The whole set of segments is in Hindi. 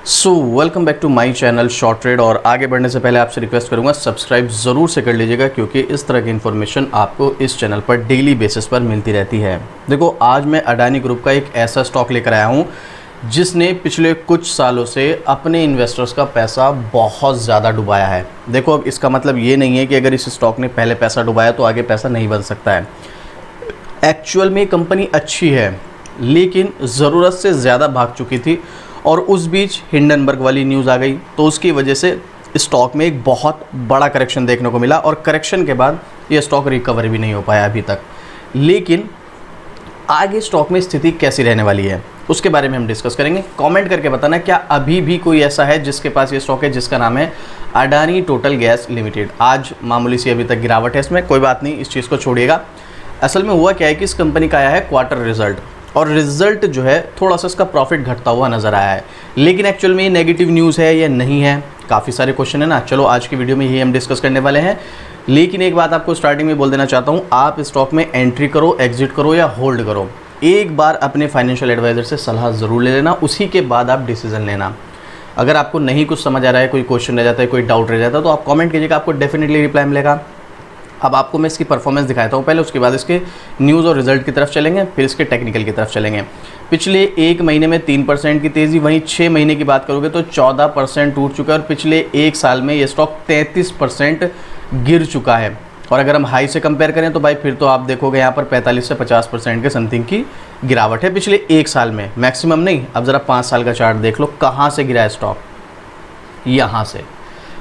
So welcome back to my channel Short Trade. और आगे बढ़ने से पहले आपसे रिक्वेस्ट करूंगा सब्सक्राइब ज़रूर से कर लीजिएगा, क्योंकि इस तरह की इन्फॉर्मेशन आपको इस चैनल पर डेली बेसिस पर मिलती रहती है। देखो, आज मैं अडानी ग्रुप का एक ऐसा स्टॉक लेकर आया हूं जिसने पिछले कुछ सालों से अपने इन्वेस्टर्स का पैसा बहुत ज़्यादा डुबाया है। देखो, अब इसका मतलब ये नहीं है कि अगर इस स्टॉक ने पहले पैसा डुबाया तो आगे पैसा नहीं बन सकता है। एक्चुअल में कंपनी अच्छी है, लेकिन ज़रूरत से ज़्यादा भाग चुकी थी और उस बीच हिंडनबर्ग वाली न्यूज़ आ गई, तो उसकी वजह से स्टॉक में एक बहुत बड़ा करेक्शन देखने को मिला और करेक्शन के बाद ये स्टॉक रिकवर भी नहीं हो पाया अभी तक। लेकिन आगे स्टॉक में स्थिति कैसी रहने वाली है उसके बारे में हम डिस्कस करेंगे। कमेंट करके बताना क्या अभी भी कोई ऐसा है जिसके पास ये स्टॉक है जिसका नाम है अडानी टोटल गैस लिमिटेड। आज मामूली सी अभी तक गिरावट है इसमें, कोई बात नहीं, इस चीज़ को छोड़िएगा। असल में हुआ क्या है कि इस कंपनी का आया है क्वार्टर रिजल्ट, और रिजल्ट जो है थोड़ा सा इसका प्रॉफिट घटता हुआ नज़र आया है। लेकिन एक्चुअल में ये नेगेटिव न्यूज़ है या नहीं है, काफ़ी सारे क्वेश्चन है ना। चलो, आज की वीडियो में यही हम डिस्कस करने वाले हैं। लेकिन एक बात आपको स्टार्टिंग में बोल देना चाहता हूँ, आप स्टॉक में एंट्री करो, एग्जिट करो या होल्ड करो, एक बार अपने फाइनेंशियल एडवाइज़र से सलाह ज़रूर ले लेना, उसी के बाद आप डिसीजन लेना। अगर आपको नहीं कुछ समझ आ रहा है, कोई क्वेश्चन रह जाता है, कोई डाउट रह जाता है, तो आप कमेंट कीजिएगा, आपको डेफिनेटली रिप्लाई मिलेगा। अब आपको मैं इसकी परफॉर्मेंस दिखाता हूँ पहले, उसके बाद इसके न्यूज़ और रिजल्ट की तरफ चलेंगे, फिर इसके टेक्निकल की तरफ चलेंगे। पिछले एक महीने में 3% की तेज़ी, वहीं 6 महीने की बात करोगे तो 14% टूट चुका है, और पिछले एक साल में ये स्टॉक 33% गिर चुका है। और अगर हम हाई से कंपेयर करें तो भाई फिर तो आप देखोगे यहाँ पर 45 से 50% के समथिंग की गिरावट है पिछले एक साल में, मैक्सिमम नहीं। अब ज़रा 5 साल का चार्ट देख लो, कहाँ से गिरा है स्टॉक, यहाँ से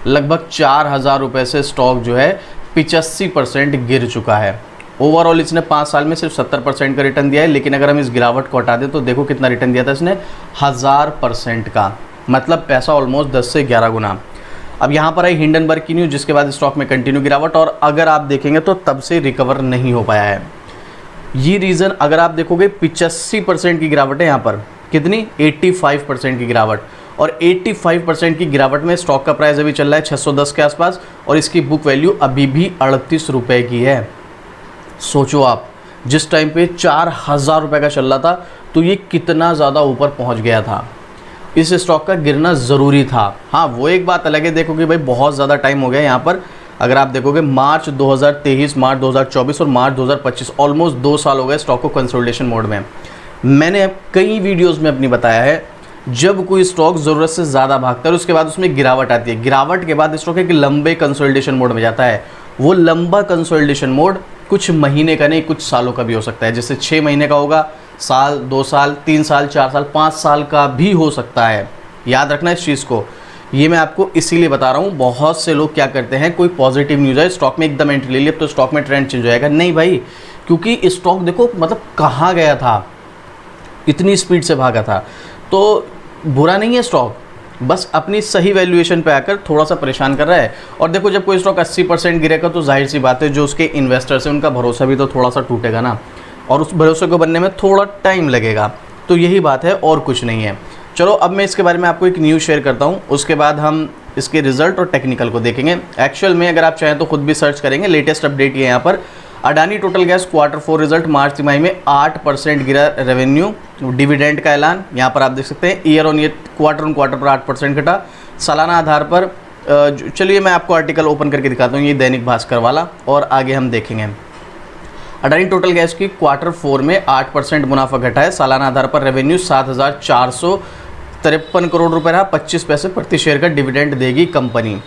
लगभग 4,000 रुपये से स्टॉक जो है 85% गिर चुका है। ओवरऑल इसने 5 साल में सिर्फ 70% का रिटर्न दिया है, लेकिन अगर हम इस गिरावट को हटा दें तो देखो कितना रिटर्न दिया था इसने, 1000% का, मतलब पैसा ऑलमोस्ट 10 से 11 गुना। अब यहाँ पर आई हिंडनबर्ग की न्यूज़, जिसके बाद स्टॉक में कंटिन्यू गिरावट, और अगर आप देखेंगे तो तब से रिकवर नहीं हो पाया है। ये रीज़न अगर आप देखोगे 85% की गिरावट है यहाँ पर, कितनी 85% की गिरावट, और 85% की गिरावट में स्टॉक का प्राइस अभी चल रहा है 610 के आसपास, और इसकी बुक वैल्यू अभी भी 38 रुपये की है। सोचो आप, जिस टाइम पे 4,000 रुपये का चल रहा था तो ये कितना ज़्यादा ऊपर पहुंच गया था। इस स्टॉक का गिरना ज़रूरी था। हाँ, वो एक बात अलग है, देखो कि भाई बहुत ज़्यादा टाइम हो गया यहाँ पर। अगर आप देखोगे मार्च 2023, मार्च 2024 और मार्च 2025, ऑलमोस्ट 2 साल हो गए स्टॉक को कंसोलिडेशन मोड में। मैंने कई वीडियोज़ में अपनी बताया है, जब कोई स्टॉक ज़रूरत से ज़्यादा भागता है और उसके बाद उसमें गिरावट आती है, गिरावट के बाद स्टॉक एक लंबे कंसोलिडेशन मोड में जाता है। वो लंबा कंसोलिडेशन मोड कुछ महीने का नहीं, कुछ सालों का भी हो सकता है। जैसे 6 महीने का होगा, साल, 2 साल, 3 साल, 4 साल, 5 साल का भी हो सकता है। याद रखना इस चीज़ को। ये मैं आपको इसीलिए बता रहा हूँ, बहुत से लोग क्या करते हैं, कोई पॉजिटिव न्यूज़ है स्टॉक में एकदम एंट्री ले लिया तो स्टॉक में ट्रेंड चेंज हो जाएगा। नहीं भाई, क्योंकि स्टॉक देखो मतलब कहाँ गया था, इतनी स्पीड से भागा था। तो बुरा नहीं है स्टॉक, बस अपनी सही वैल्यूएशन पे आकर थोड़ा सा परेशान कर रहा है। और देखो, जब कोई स्टॉक 80% गिरेगा तो जाहिर सी बात है जो उसके इन्वेस्टर्स हैं उनका भरोसा भी तो थोड़ा सा टूटेगा ना, और उस भरोसे को बनने में थोड़ा टाइम लगेगा। तो यही बात है और कुछ नहीं है। चलो, अब मैं इसके बारे में आपको एक न्यूज़ शेयर करता हूँ, उसके बाद हम इसके रिजल्ट और टेक्निकल को देखेंगे। एक्चुअल में अगर आप चाहें तो खुद भी सर्च करेंगे, लेटेस्ट अपडेट ये यहाँ पर Adani Total Gas Q4 result March तिमाही में 8% गिरा रेवेन्यू, डिविडेंड का ऐलान यहाँ पर आप देख सकते हैं। Year on year, quarter on quarter पर 8% घटा, सालाना आधार पर। चलिए मैं आपको आर्टिकल ओपन करके दिखाता हूँ, ये दैनिक भास्कर वाला, और आगे हम देखेंगे। अडानी टोटल गैस की Q4 में 8% मुनाफा घटा है, सालाना आधार पर रेवेन्यू 7,453 करोड़ रुपये रहा, 25 पैसे प्रति शेयर का डिविडेंड देगी कंपनी।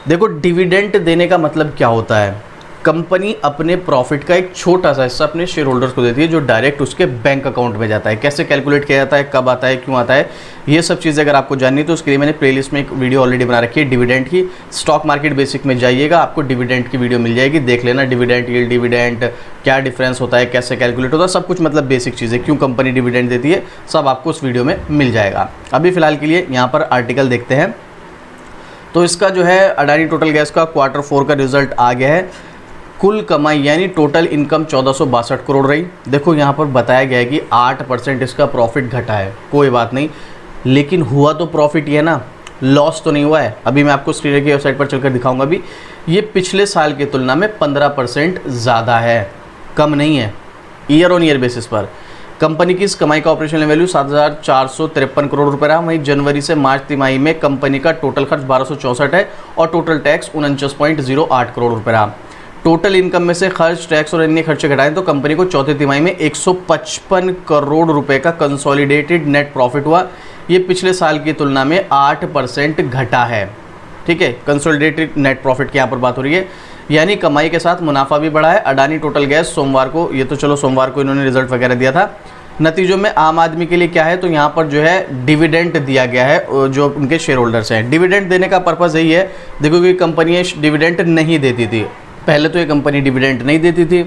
देखो, डिविडेंड देने का मतलब क्या होता है, कंपनी अपने प्रॉफिट का एक छोटा सा हिस्सा अपने शेयर होल्डर्स को देती है, जो डायरेक्ट उसके बैंक अकाउंट में जाता है। कैसे कैलकुलेट किया जाता है, कब आता है, क्यों आता है, ये सब चीज़ें अगर आपको जाननी है तो उसके लिए मैंने प्लेलिस्ट में एक वीडियो ऑलरेडी बना रखी है डिविडेंड की। स्टॉक मार्केट बेसिक में जाइएगा, आपको डिविडेंड की वीडियो मिल जाएगी, देख लेना। डिविडेंड यील्ड, डिविडेंड क्या डिफरेंस होता है, कैसे कैलकुलेट होता है, सब कुछ, मतलब बेसिक चीज़ें, क्यों कंपनी डिविडेंड देती है, सब आपको उस वीडियो में मिल जाएगा। अभी फ़िलहाल के लिए यहाँ पर आर्टिकल देखते हैं। तो इसका जो है अडानी टोटल गैस का Q4 का रिजल्ट आ गया है। कुल कमाई यानी टोटल इनकम 1462 करोड़ रही। देखो, यहाँ पर बताया गया है कि 8% इसका प्रॉफिट घटा है, कोई बात नहीं, लेकिन हुआ तो प्रॉफिट ही है ना, लॉस तो नहीं हुआ है। अभी मैं आपको स्क्रीन की वेबसाइट पर चलकर दिखाऊंगा भी, ये पिछले साल की तुलना में 15% ज़्यादा है, कम नहीं है ईयर ऑन ईयर बेसिस पर। कंपनी की इस कमाई का ऑपरेशनल वैल्यू 7,453 करोड़ रुपए रहा। वहीं जनवरी से मार्च तिमाही में कंपनी का टोटल खर्च 1264 है और टोटल टैक्स 49.08 करोड़ रुपए रहा। टोटल इनकम में से खर्च, टैक्स और अन्य खर्चे घटाएं तो कंपनी को चौथे तिमाही में 155 करोड़ रुपए का कंसोलिडेटेड नेट प्रॉफिट हुआ। ये पिछले साल की तुलना में 8% घटा है। ठीक है, कंसोलिडेटेड नेट प्रॉफिट की यहाँ पर बात हो रही है, यानी कमाई के साथ मुनाफा भी बढ़ा है। अडानी टोटल गैस सोमवार को, ये तो चलो सोमवार को इन्होंने रिजल्ट वगैरह दिया था। नतीजों में आम आदमी के लिए क्या है, तो यहाँ पर जो है डिविडेंड दिया गया है जो उनके शेयर होल्डर्स हैं। डिविडेंड देने का पर्पज़ यही है, देखो कि कंपनी डिविडेंड नहीं देती थी, पहले तो ये कंपनी डिविडेंड नहीं देती थी।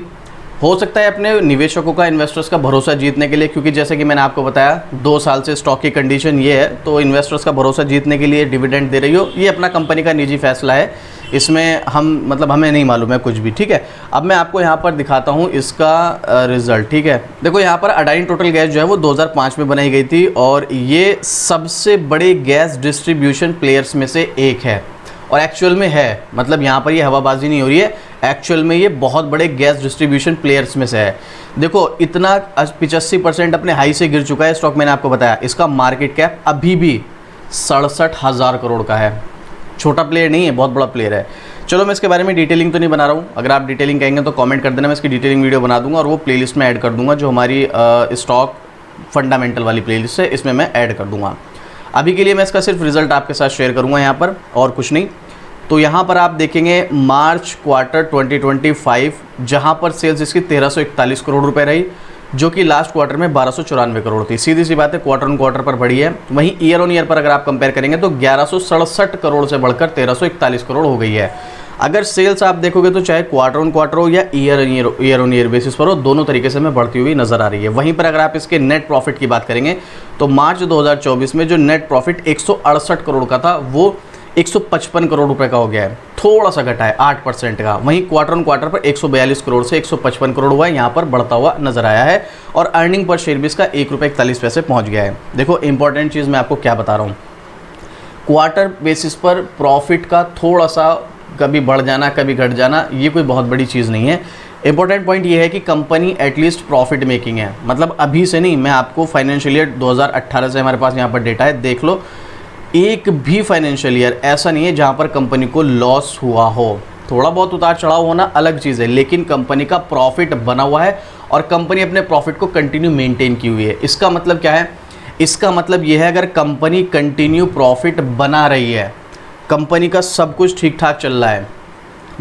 हो सकता है अपने निवेशकों का, इन्वेस्टर्स का भरोसा जीतने के लिए, क्योंकि जैसे कि मैंने आपको बताया 2 साल से स्टॉक की कंडीशन ये है, तो इन्वेस्टर्स का भरोसा जीतने के लिए डिविडेंड दे रही हो। ये अपना कंपनी का निजी फैसला है, इसमें हमें नहीं मालूम है कुछ भी। ठीक है, अब मैं आपको यहाँ पर दिखाता हूँ इसका रिजल्ट। ठीक है, देखो यहाँ पर अडानी टोटल गैस जो है वो 2005 में बनाई गई थी और ये सबसे बड़े गैस डिस्ट्रीब्यूशन प्लेयर्स में से एक है और एक्चुअल में है, मतलब यहाँ पर ये हवाबाजी नहीं हो रही है, एक्चुअल में ये बहुत बड़े गैस डिस्ट्रीब्यूशन प्लेयर्स में से है। देखो इतना 85% अपने हाई से गिर चुका है स्टॉक, मैंने आपको बताया। इसका मार्केट कैप अभी भी 67,000 करोड़ का है, छोटा प्लेयर नहीं है, बहुत बड़ा प्लेयर है। चलो मैं इसके बारे में डिटेलिंग तो नहीं बना रहा हूँ, अगर आप डिटेलिंग कहेंगे तो कमेंट कर देना, मैं इसकी डिटेलिंग वीडियो बना दूंगा और वो प्लेलिस्ट में ऐड कर दूंगा, जो हमारी स्टॉक फंडामेंटल वाली प्लेलिस्ट है, इसमें मैं ऐड कर दूंगा। अभी के लिए मैं इसका सिर्फ रिजल्ट आपके साथ शेयर करूंगा यहाँ पर, और कुछ नहीं। तो यहाँ पर आप देखेंगे मार्च क्वार्टर 2025, जहाँ पर सेल्स इसकी 1341 करोड़ रुपए रही, जो कि लास्ट क्वार्टर में 1294 करोड़ थी। सीधी सी बात है, क्वार्टर ऑन क्वार्टर पर बढ़ी है। वहीं ईयर ऑन ईयर पर अगर आप कंपेयर करेंगे तो 1167 करोड़ से बढ़कर 1341 करोड़ हो गई है। अगर सेल्स आप देखोगे तो चाहे क्वार्टर ऑन क्वार्टर हो या ईयर ऑन ईयर बेसिस पर हो, दोनों तरीके से हमें बढ़ती हुई नजर आ रही है। वहीं पर अगर आप इसके नेट प्रॉफिट की बात करेंगे तो मार्च 2024 में जो नेट प्रॉफिट 168 करोड़ का था वो 155 करोड़ रुपए का हो गया है, थोड़ा सा घटा है 8% का। वहीं क्वार्टर ऑन क्वार्टर पर 142 करोड़ से 155 करोड़ हुआ है, यहाँ पर बढ़ता हुआ नजर आया है। और अर्निंग पर शेयर भी इसका ₹1.41 पहुंच गया है। देखो इंपॉर्टेंट चीज़ मैं आपको क्या बता रहा हूँ, क्वार्टर बेसिस पर प्रॉफिट का थोड़ा सा कभी बढ़ जाना कभी घट जाना, ये कोई बहुत बड़ी चीज़ नहीं है। इंपॉर्टेंट पॉइंट ये है कि कंपनी एटलीस्ट प्रॉफिट मेकिंग है, मतलब अभी से नहीं, मैं आपको फाइनेंशियल ईयर 2018 से हमारे पास यहाँ पर डेटा है, देख लो, एक भी फाइनेंशियल ईयर ऐसा नहीं है जहाँ पर कंपनी को लॉस हुआ हो। थोड़ा बहुत उतार चढ़ाव होना अलग चीज़ है, लेकिन कंपनी का प्रॉफिट बना हुआ है और कंपनी अपने प्रॉफिट को कंटिन्यू मेंटेन की हुई है। इसका मतलब क्या है, इसका मतलब ये है अगर कंपनी कंटिन्यू प्रॉफिट बना रही है, कंपनी का सब कुछ ठीक ठाक चल रहा है,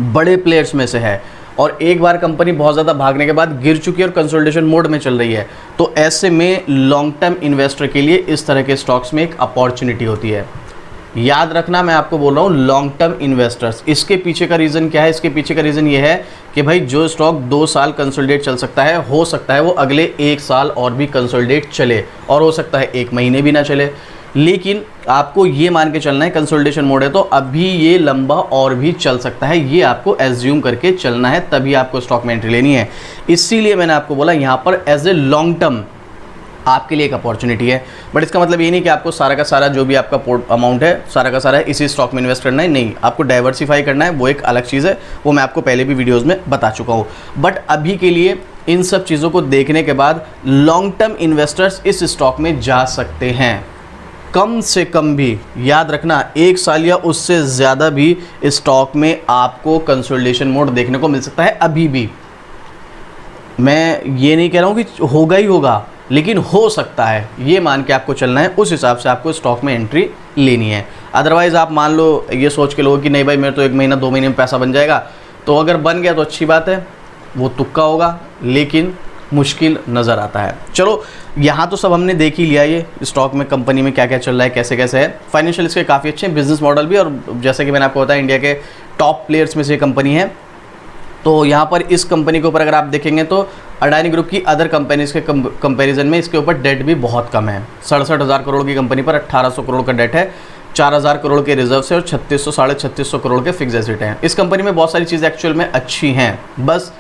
बड़े प्लेयर्स में से है, और एक बार कंपनी बहुत ज़्यादा भागने के बाद गिर चुकी है और कंसोलिडेशन मोड में चल रही है, तो ऐसे में लॉन्ग टर्म इन्वेस्टर के लिए इस तरह के स्टॉक्स में एक अपॉर्चुनिटी होती है। याद रखना, मैं आपको बोल रहा हूँ लॉन्ग टर्म इन्वेस्टर्स। इसके पीछे का रीज़न क्या है, इसके पीछे का रीज़न ये है कि भाई जो स्टॉक 2 साल कंसोलिडेट चल सकता है, हो सकता है वो अगले 1 साल और भी कंसोलिडेट चले, और हो सकता है 1 महीने भी ना चले, लेकिन आपको ये मान के चलना है कंसोलिडेशन मोड है तो अभी ये लंबा और भी चल सकता है, ये आपको एज्यूम करके चलना है, तभी आपको स्टॉक में एंट्री लेनी है। इसीलिए मैंने आपको बोला यहाँ पर एज ए लॉन्ग टर्म आपके लिए एक अपॉर्चुनिटी है। बट इसका मतलब ये नहीं कि आपको सारा का सारा जो भी आपका अमाउंट है सारा का सारा इसी स्टॉक में इन्वेस्ट करना है, नहीं, आपको डाइवर्सिफाई करना है, वो एक अलग चीज़ है, वो मैं आपको पहले भी वीडियोस में बता चुका हूँ। बट अभी के लिए इन सब चीज़ों को देखने के बाद लॉन्ग टर्म इन्वेस्टर्स इस स्टॉक में जा सकते हैं, कम से कम भी याद रखना 1 साल या उससे ज़्यादा भी स्टॉक में आपको कंसोलिडेशन मोड देखने को मिल सकता है। अभी भी मैं ये नहीं कह रहा हूँ कि होगा ही होगा, लेकिन हो सकता है, ये मान के आपको चलना है, उस हिसाब से आपको स्टॉक में एंट्री लेनी है। अदरवाइज़ आप मान लो ये सोच के लोगे कि नहीं भाई मेरे तो 1 महीना 2 महीने में पैसा बन जाएगा, तो अगर बन गया तो अच्छी बात है, वो तुक्का होगा, लेकिन मुश्किल नज़र आता है। चलो यहाँ तो सब हमने देख ही लिया, ये स्टॉक में कंपनी में क्या क्या चल रहा है, कैसे कैसे है, फाइनेंशियल इसके काफ़ी अच्छे हैं, बिजनेस मॉडल भी, और जैसे कि मैंने आपको बताया इंडिया के टॉप प्लेयर्स में से कंपनी है। तो यहाँ पर इस कंपनी के ऊपर अगर आप देखेंगे तो अडानी ग्रुप की अदर कंपनीज के कंपैरिजन में इसके ऊपर डेट भी बहुत कम है। 67,000 करोड़ की कंपनी पर 1,800 करोड़ का डेट है, 4,000 करोड़ के रिजर्व से और 3600 साढ़े 3600 करोड़ के फिक्स एसेट हैं। इस कंपनी में बहुत सारी चीज़ें एक्चुअल में अच्छी हैं, बस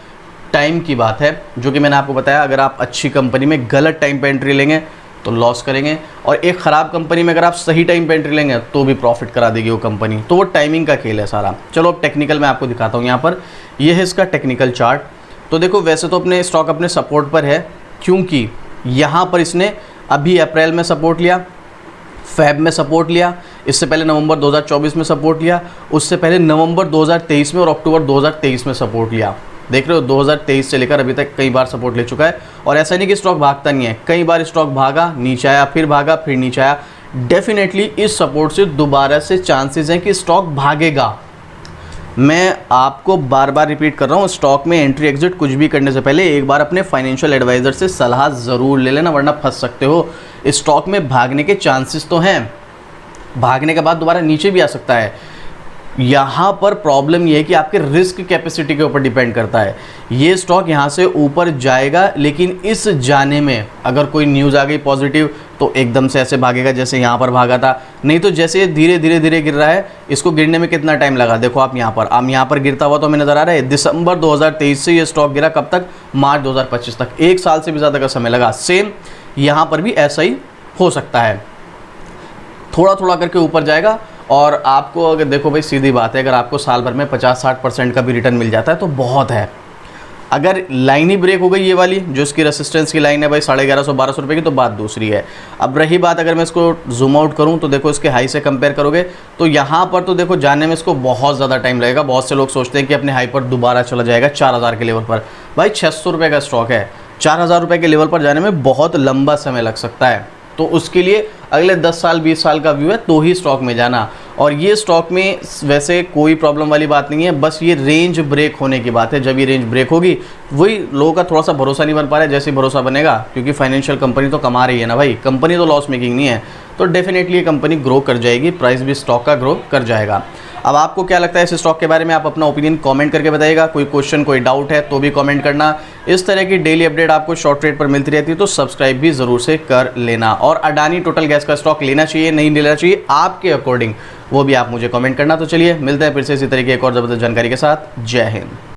टाइम की बात है, जो कि मैंने आपको बताया, अगर आप अच्छी कंपनी में गलत टाइम पे एंट्री लेंगे तो लॉस करेंगे, और एक ख़राब कंपनी में अगर आप सही टाइम पे एंट्री लेंगे तो भी प्रॉफिट करा देगी वो कंपनी। तो वो टाइमिंग का खेल है सारा। चलो अब टेक्निकल मैं आपको दिखाता हूँ। यहाँ पर ये है इसका टेक्निकल चार्ट। तो देखो वैसे तो अपने स्टॉक अपने सपोर्ट पर है, क्योंकि यहाँ पर इसने अभी अप्रैल में सपोर्ट लिया, फेब में सपोर्ट लिया, इससे पहले नवंबर 2024 में सपोर्ट लिया, उससे पहले नवंबर 2023 में और अक्टूबर 2023 में सपोर्ट लिया। देख रहे हो 2023 से लेकर अभी तक कई बार सपोर्ट ले चुका है। और ऐसा नहीं कि स्टॉक भागता नहीं है, कई बार स्टॉक भागा, नीचे आया, फिर भागा, फिर नीचे आया। डेफिनेटली इस सपोर्ट से दोबारा से चांसेस हैं कि स्टॉक भागेगा। मैं आपको बार बार रिपीट कर रहा हूँ, स्टॉक में एंट्री एग्जिट कुछ भी करने से पहले एक बार अपने फाइनेंशियल एडवाइज़र से सलाह ज़रूर ले लेना, वरना फंस सकते हो। स्टॉक में भागने के चांसेस तो हैं, भागने के बाद दोबारा नीचे भी आ सकता है। यहाँ पर प्रॉब्लम ये है कि आपके रिस्क कैपेसिटी के ऊपर डिपेंड करता है। ये स्टॉक यहाँ से ऊपर जाएगा, लेकिन इस जाने में अगर कोई न्यूज़ आ गई पॉजिटिव तो एकदम से ऐसे भागेगा जैसे यहाँ पर भागा था। नहीं तो जैसे ये धीरे धीरे धीरे गिर रहा है, इसको गिरने में कितना टाइम लगा देखो आप यहाँ पर गिरता हुआ तो हमें नज़र आ रहा है। दिसंबर 2023 से ये स्टॉक गिरा कब तक, मार्च 2025 तक, 1 साल से भी ज़्यादा का समय लगा। सेम यहाँ पर भी ऐसा ही हो सकता है, थोड़ा थोड़ा करके ऊपर जाएगा। और आपको अगर देखो भाई, सीधी बात है, अगर आपको साल भर में 50-60% का भी रिटर्न मिल जाता है तो बहुत है। अगर लाइन ही ब्रेक हो गई ये वाली जो इसकी रेसिस्टेंस की लाइन है भाई 1150-1200 रुपये की, तो बात दूसरी है। अब रही बात, अगर मैं इसको जूम आउट करूं तो देखो इसके हाई से कंपेयर करोगे तो यहाँ पर तो देखो जाने में इसको बहुत ज़्यादा टाइम लगेगा। बहुत से लोग सोचते हैं कि अपने हाई पर दोबारा चला जाएगा 4000 के लेवल पर। भाई 600 रुपये का स्टॉक है, 4000 रुपये के लेवल पर जाने में बहुत लंबा समय लग सकता है। तो उसके लिए अगले 10 साल 20 साल का व्यू है तो ही स्टॉक में जाना। और ये स्टॉक में वैसे कोई प्रॉब्लम वाली बात नहीं है, बस ये रेंज ब्रेक होने की बात है। जब ये रेंज ब्रेक होगी, वही लोगों का थोड़ा सा भरोसा नहीं बन पा रहा है, जैसे ही भरोसा बनेगा, क्योंकि फाइनेंशियल कंपनी तो कमा रही है ना भाई, कंपनी तो लॉस मेकिंग नहीं है, तो डेफिनेटली ये कंपनी ग्रो कर जाएगी, प्राइस भी स्टॉक का ग्रो कर जाएगा। अब आपको क्या लगता है इस स्टॉक के बारे में, आप अपना ओपिनियन कमेंट करके बताइएगा। कोई क्वेश्चन कोई डाउट है तो भी कमेंट करना। इस तरह की डेली अपडेट आपको शॉर्ट ट्रेड पर मिलती रहती है, तो सब्सक्राइब भी ज़रूर से कर लेना। और अडानी टोटल गैस का स्टॉक लेना चाहिए नहीं लेना चाहिए आपके अकॉर्डिंग, वो भी आप मुझे कमेंट करना। तो चलिए मिलते हैं फिर से इसी तरीके एक और ज़बरदस्त जानकारी के साथ। जय हिंद।